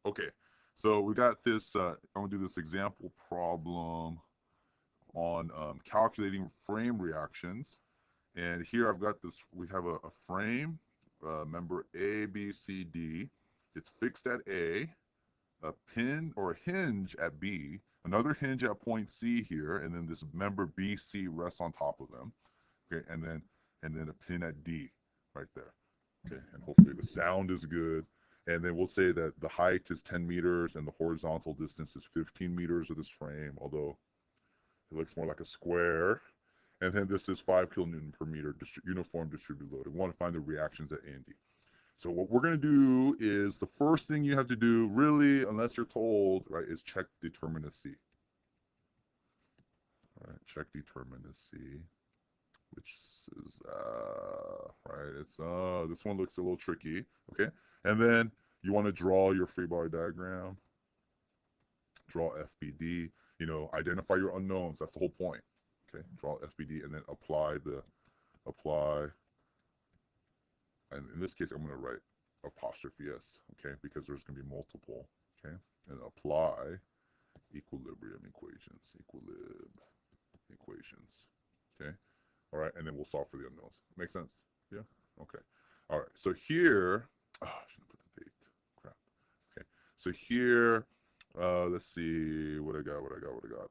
Okay, so we got this. I'm gonna do this example problem on calculating frame reactions. And here I've got this. We have a frame, member A, B, C, D. It's fixed at a pin or a hinge at B, another hinge at point C here, and then this member BC rests on top of them. Okay, and then a pin at D right there. Okay, and hopefully the sound is good. And then we'll say that the height is 10 meters and the horizontal distance is 15 meters of this frame, although it looks more like a square. And then this is 5 kilonewton per meter uniform distributed load. We want to find the reactions at A and D. So what we're going to do is the first thing you have to do, really, unless you're told, right, is check determinacy. All right, check determinacy, which is, right, it's, this one looks a little tricky, okay? And then you want to draw your free body diagram, draw FBD, identify your unknowns. That's the whole point, okay? Draw FBD and then apply, and in this case, I'm going to write apostrophe S, okay, because there's going to be multiple, okay, and apply equilibrium equations, okay, all right, and then we'll solve for the unknowns. Make sense? Yeah, okay, all right. So here, I shouldn't put the date. Crap. Okay, so here, let's see what I got.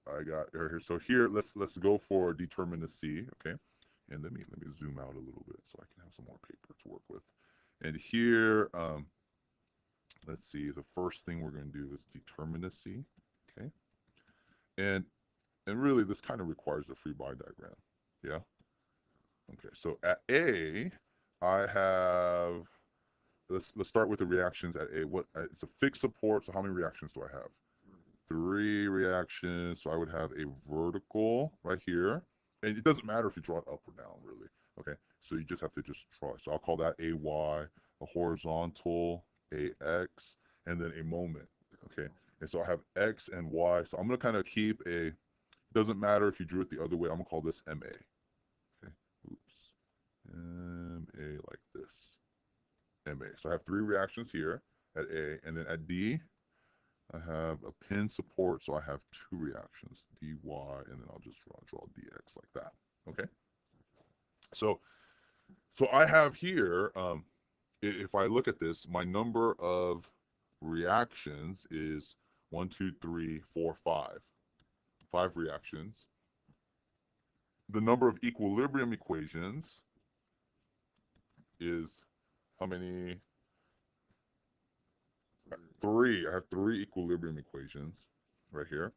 I got here. So here, let's go for determinacy, okay, and let me zoom out a little bit so I can have some more paper to work with. And here, let's see, the first thing we're going to do is determinacy, okay? And and really this kind of requires a free body diagram, yeah? Okay, so at A, I have, let's start with the reactions at A. It's a fixed support, so how many reactions do I have? 3 reactions, so I would have a vertical right here. And it doesn't matter if you draw it up or down, really. Okay, so you just have to just draw it. So I'll call that AY, a horizontal, AX, and then a moment. Okay, and so I have X and Y. So I'm going to kind of keep it doesn't matter if you drew it the other way. I'm going to call this MA. Okay, oops. MA like this. MA. So I have 3 reactions here at A, and then at D, I have a pin support, so I have 2 reactions, dy, and then I'll just draw dx like that. Okay. So I have here, if I look at this, my number of reactions is 1, 2, 3, 4, 5. 5 reactions. The number of equilibrium equations is how many? 3. I have 3 equilibrium equations right here.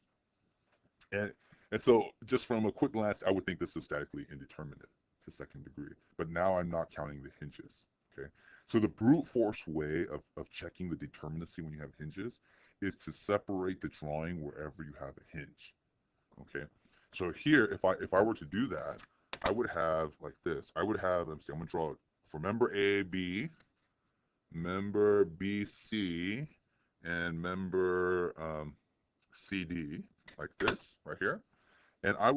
And so just from a quick glance, I would think this is statically indeterminate to second degree. But now I'm not counting the hinges. Okay. So the brute force way of checking the determinacy when you have hinges is to separate the drawing wherever you have a hinge. Okay. So here, if I were to do that, I would have like this. I would have, let me see, I'm gonna draw it for member A, B, member BC, and member CD, like this, right here. And I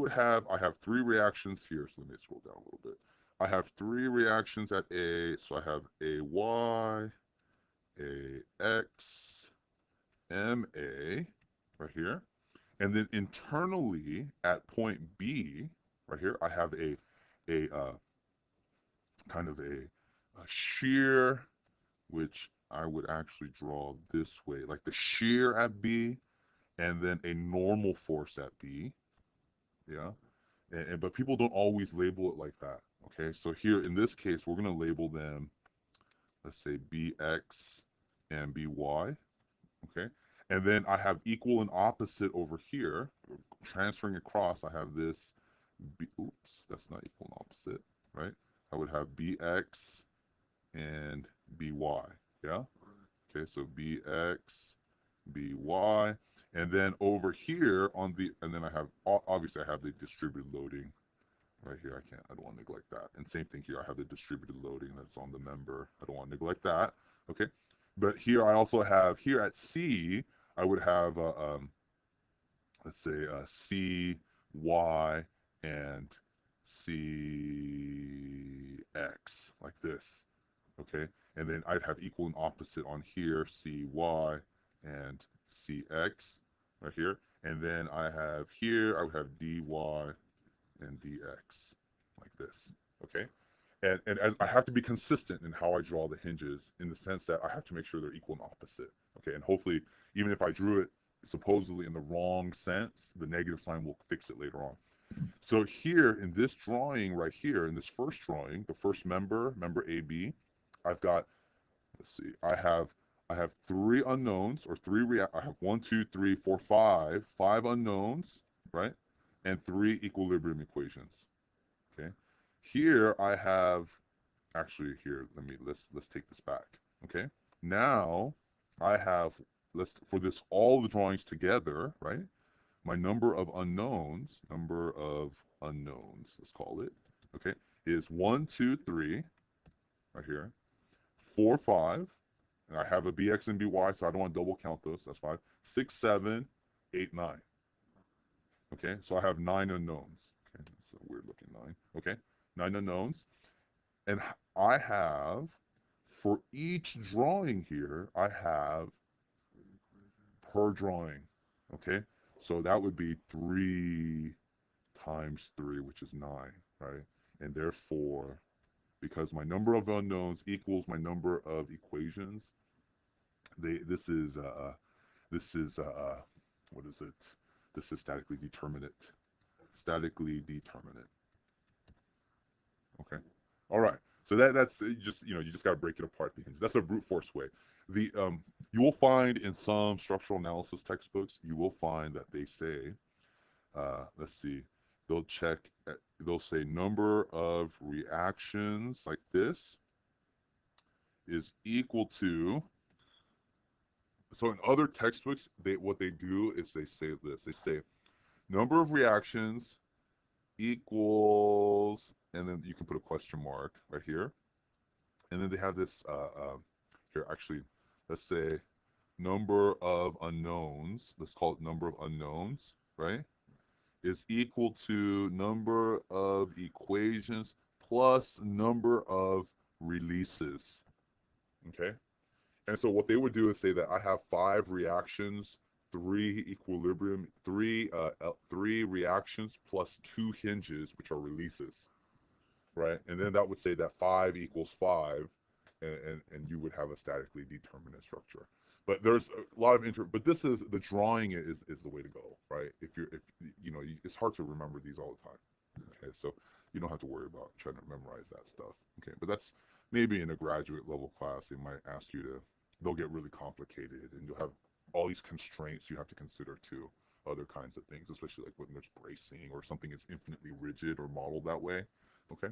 have 3 reactions here, so let me scroll down a little bit. I have 3 reactions at A, so I have AY, AX, MA, right here. And then internally at point B, right here, I have a kind of a shear, which I would actually draw this way, like the shear at B, and then a normal force at B, yeah. But people don't always label it like that. Okay, so here in this case, we're gonna label them, let's say BX and BY. Okay, and then I have equal and opposite over here, transferring across. I have this. Oops, that's not equal and opposite, right? I would have BX and BY. Yeah. Okay, so BX, BY, and then over here on the, and then I have obviously I have the distributed loading right here. I don't want to neglect that. And same thing here. I have the distributed loading that's on the member. I don't want to neglect that. Okay. But here I also have, here at C, I would have, let's say, C, Y, and C, X, like this. Okay. And then I'd have equal and opposite on here, C, Y, and cx right here. And then I have here, I would have dy and dx like this, okay? And as I have to be consistent in how I draw the hinges in the sense that I have to make sure they're equal and opposite, okay? And hopefully, even if I drew it supposedly in the wrong sense, the negative sign will fix it later on. So here in this drawing right here, in this first drawing, the first member, member AB, I've got, let's see, I have three unknowns or I have one, two, three, four, five unknowns, right? And three equilibrium equations. Okay. Here I have actually here, let's take this back. Okay. Now I have let's for this all the drawings together, right? My number of unknowns, let's call it, okay, is 1, 2, 3, right here, 4, 5, and I have a bx and by, so I don't want to double count those, that's 5, 6, 7, 8, 9, okay, so I have 9 unknowns, okay, that's a weird looking 9, okay, 9 unknowns, and I have, for each drawing here, I have per drawing, okay, so that would be 3 times 3, which is 9, right? And therefore, because my number of unknowns equals my number of equations, this is what is it? This is statically determinate. Statically determinate. Okay. All right. So that's just you just got to break it apart. That's a brute force way. The you will find in some structural analysis textbooks, you will find that they say, let's see, they'll check, they'll say number of reactions like this is equal to. So in other textbooks, what they do is they say this. They say number of reactions equals, and then you can put a question mark right here. And then they have this here. Actually, let's say number of unknowns. Let's call it number of unknowns, right? Is equal to number of equations plus number of releases. Okay? And so what they would do is say that I have 5 reactions, 3 equilibrium, 3 reactions plus 2 hinges, which are releases, right? And then that would say that 5 equals 5, and you would have a statically determinate structure. But there's a lot of but this is the drawing is the way to go, right? If it's hard to remember these all the time. Okay, so you don't have to worry about trying to memorize that stuff. Okay, but that's maybe in a graduate level class they might ask you to. They'll get really complicated, and you'll have all these constraints you have to consider too. Other kinds of things, especially like when there's bracing or something is infinitely rigid or modeled that way. Okay,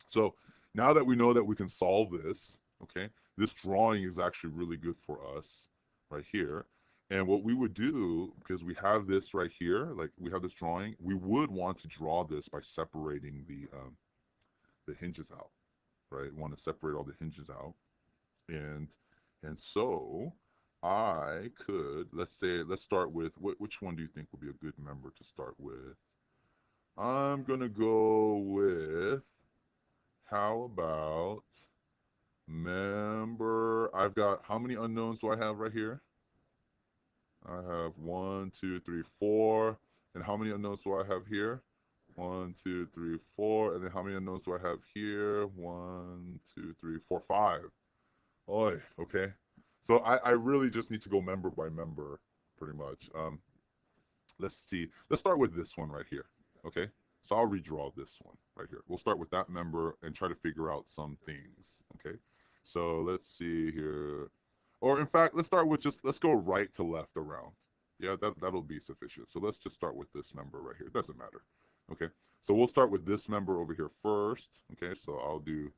so now that we know that we can solve this, okay, this drawing is actually really good for us right here. And what we would do, because we have this right here, like we have this drawing, we would want to draw this by separating the hinges out, right? We want to separate all the hinges out. And and so I could, let's start with, which one do you think would be a good member to start with? I'm going to go with, how about member, I've got, how many unknowns do I have right here? I have 1, 2, 3, 4. And how many unknowns do I have here? 1, 2, 3, 4. And then how many unknowns do I have here? 1, 2, 3, 4, 5. Oi, okay. So I really just need to go member by member, pretty much. Let's see. Let's start with this one right here. Okay. So I'll redraw this one right here. We'll start with that member and try to figure out some things. Okay. So let's see here. Or in fact, let's start with let's go right to left around. Yeah, that'll be sufficient. So let's just start with this member right here. It doesn't matter. Okay. So we'll start with this member over here first. Okay. So I'll do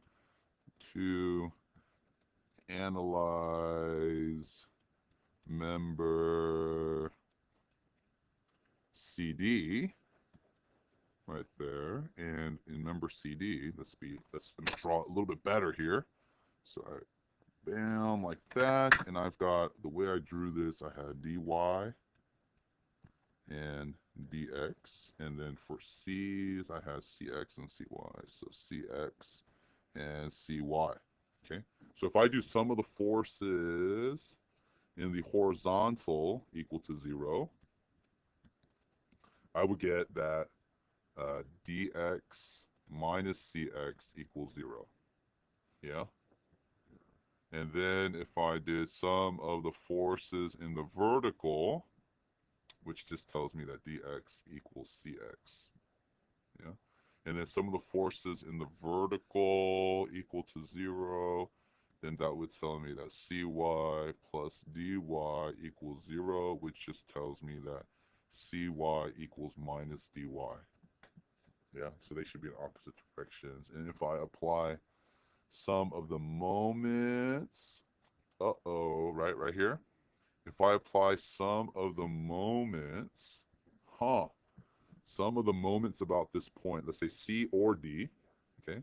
to analyze member CD right there. And in member CD, let's draw a little bit better here. So bam, like that. And I've got, the way I drew this, I had dy and dx. And then for c's, I had cx and cy. So cx and cy. Okay. So if I do sum of the forces in the horizontal equal to 0, I would get that dx minus cx equals 0. Yeah? And then if I did sum of the forces in the vertical, which just tells me that dx equals cx. Yeah? And then sum of the forces in the vertical equal to 0, then that would tell me that cy plus dy equals 0, which just tells me that cy equals minus dy. Yeah, so they should be in opposite directions. And if I apply sum of the moments, right here. If I apply sum of the moments, sum of the moments about this point, let's say C or D, okay?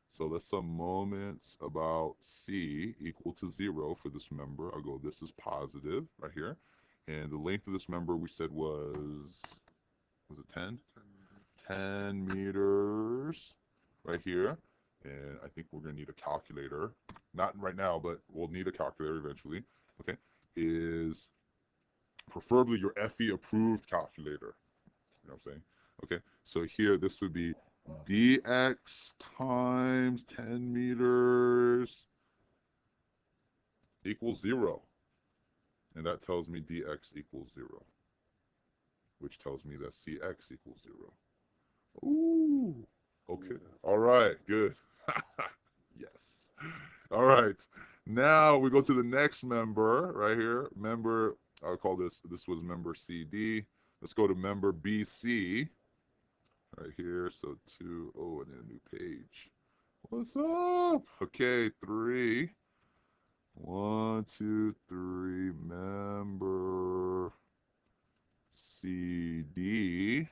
So let's sum moments about C equal to 0 for this member. I'll go, this is positive right here. And the length of this member we said was it 10? 10 meters right here. And I think we're going to need a calculator. Not right now, but we'll need a calculator eventually. Okay, is preferably your FE approved calculator. You know what I'm saying? Okay, so here this would be dx times 10 meters equals 0. And that tells me dx equals 0, which tells me that cx equals 0. Ooh, okay. All right, good. Yes. All right. Now we go to the next member right here. Member, I'll call this was member CD. Let's go to member BC right here. So and then a new page. What's up? Okay, 3. 1, 2, 3, member CD.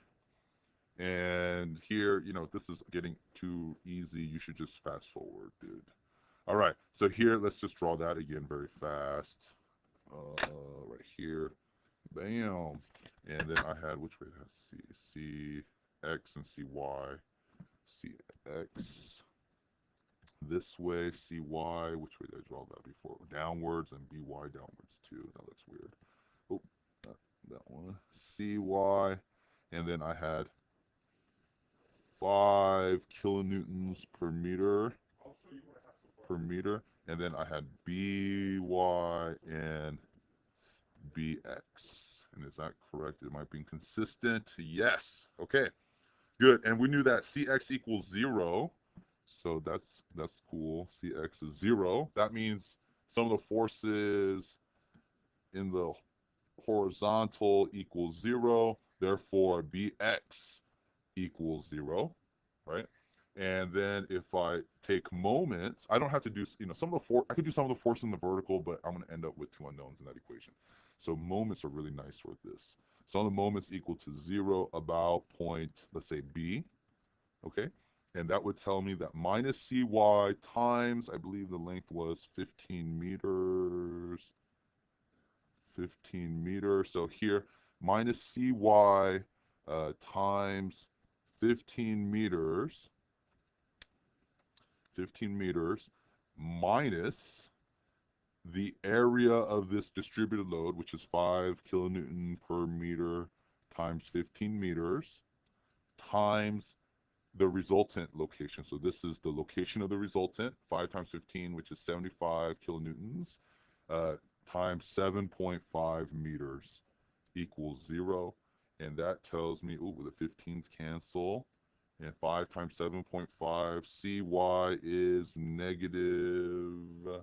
And here, if this is getting too easy, you should just fast forward, dude. All right, so here, let's just draw that again very fast. Right here, bam. And then I had, which way did I see? CX and CY. CX this way, CY, which way did I draw that before? Downwards, and BY downwards too. That looks weird. Oh, that one. CY, and then I had 5 kilonewtons per meter, and then I had BY and BX. And is that correct? Am I being consistent? Yes. Okay. Good. And we knew that CX equals 0. So that's cool. CX is 0. That means some of the forces in the horizontal equals 0. Therefore, BX equals 0, right? And then if I take moments, I don't have to do, some of the I could do some of the force in the vertical, but I'm going to end up with 2 unknowns in that equation. So moments are really nice with this. So the moments equal to 0 about point, let's say B, okay? And that would tell me that minus CY times, I believe the length was 15 meters. 15 meters. So here, minus CY times 15 meters, minus the area of this distributed load, which is 5 kilonewton per meter times 15 meters, times the resultant location. So this is the location of the resultant, 5 times 15, which is 75 kilonewtons, times 7.5 meters equals 0. And that tells me, the 15s cancel. And 5 times 7.5, CY is negative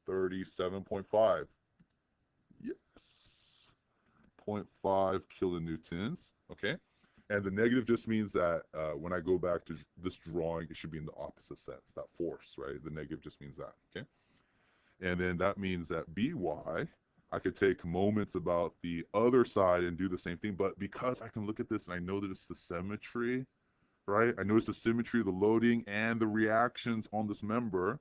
37.5. Yes. 0.5 kilonewtons. Okay. And the negative just means that when I go back to this drawing, it should be in the opposite sense, that force, right? The negative just means that, okay? And then that means that BY, I could take moments about the other side and do the same thing, but because I can look at this and I know that it's the symmetry, right? I know it's the symmetry of the loading and the reactions on this member,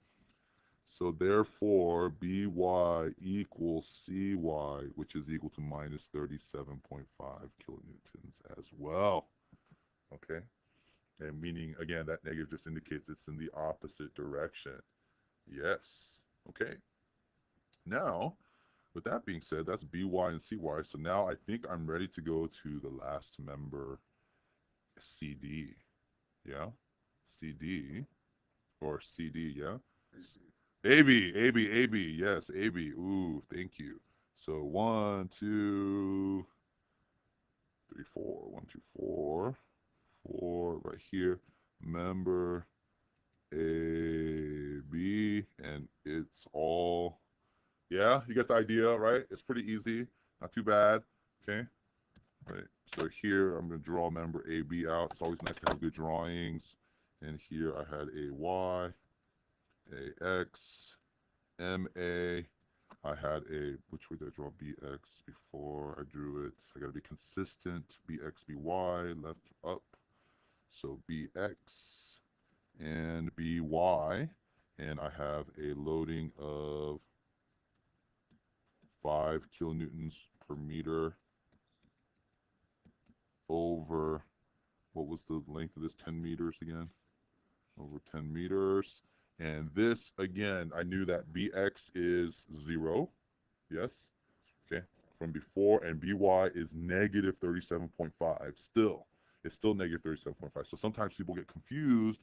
so therefore BY equals CY, which is equal to minus 37.5 kilonewtons as well, okay? And meaning, again, that negative just indicates it's in the opposite direction. Yes, okay. Now, with that being said, that's by and cy. So now I think I'm ready to go to the last member, CD. Yeah, CD or CD. Yeah, AB, AB, AB. Yes, AB. Ooh, thank you. So 1, 2, 3, 4. 1, 2, 4. 4 right here. Member AB, and it's all. Yeah, you get the idea, right? It's pretty easy, not too bad. Okay, right. So here I'm gonna draw member AB out. It's always nice to have good drawings. And here I had AY, AX, MA. I had a, which way did I draw BX before I drew it? I gotta be consistent. BX, BY, left, up. So BX and BY. And I have a loading of 5 kilonewtons per meter over, what was the length of this? 10 meters again? Over 10 meters. And this, again, I knew that BX is 0. Yes? Okay? From before, and BY is negative 37.5. Still. It's still negative 37.5. So sometimes people get confused.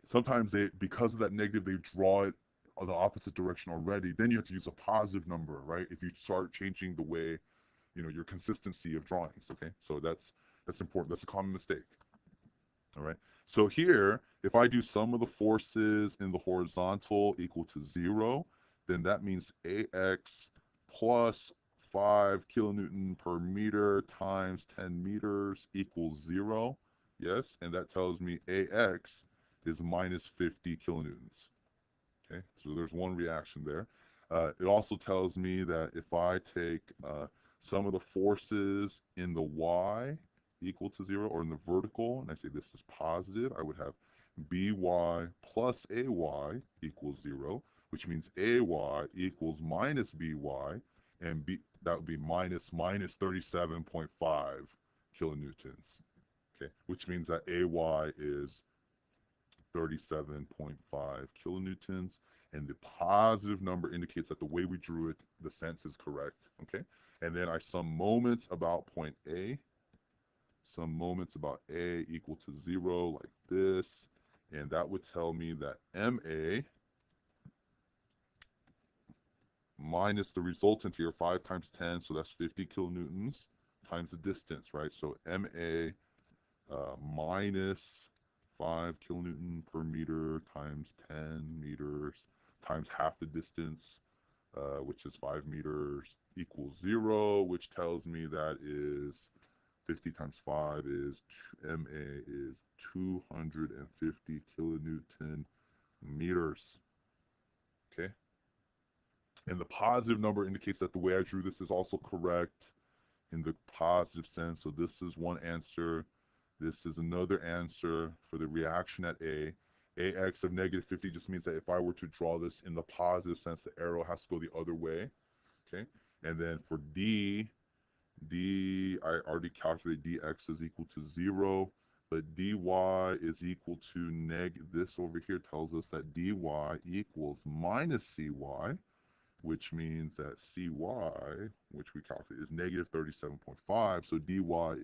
Sometimes they, because of that negative, they draw it the opposite direction already. Then you have to use a positive number, right? If you start changing the way, your consistency of drawings. Okay, so that's important. That's a common mistake. All right. So here, if I do sum of the forces in the horizontal equal to 0, then that means AX plus 5 kilonewton per meter times 10 meters equals 0. Yes, and that tells me AX is minus 50 kilonewtons. Okay, so there's one reaction there. It also tells me that if I take sum of the forces in the y equal to 0, or in the vertical, and I say this is positive, I would have by plus ay equals 0, which means ay equals minus by, and that would be minus 37.5 kilonewtons. Okay, which means that ay is 37.5 kilonewtons, and the positive number indicates that the way we drew it, the sense is correct. Okay, and then I sum moments about point A. Some moments about A equal to 0, like this, and that would tell me that MA minus the resultant here, 5 times 10, so that's 50 kilonewtons, times the distance, right? So MA minus 5 kilonewton per meter times 10 meters times half the distance, which is 5 meters, equals 0, which tells me that is 50 times 5 is, MA is 250 kilonewton meters. Okay? And the positive number indicates that the way I drew this is also correct in the positive sense. So this is one answer. This is another answer for the reaction at A. AX of negative 50 just means that if I were to draw this in the positive sense, the arrow has to go the other way. Okay? And then for D, I already calculated dx is equal to 0, but dy is equal to this over here tells us that dy equals minus cy, which means that cy, which we calculate, is negative 37.5. So dy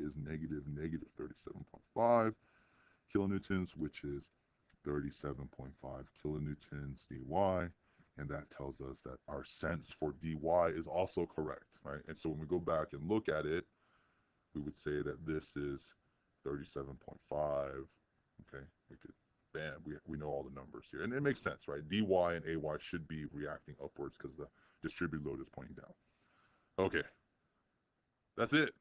is negative 37.5 kilonewtons, which is 37.5 kilonewtons dy. And that tells us that our sense for dy is also correct, right? And so when we go back and look at it, we would say that this is 37.5. Okay, we could, bam, we know all the numbers here. And it makes sense, right? dy and ay should be reacting upwards because the distributed load is pointing down. Okay, that's it.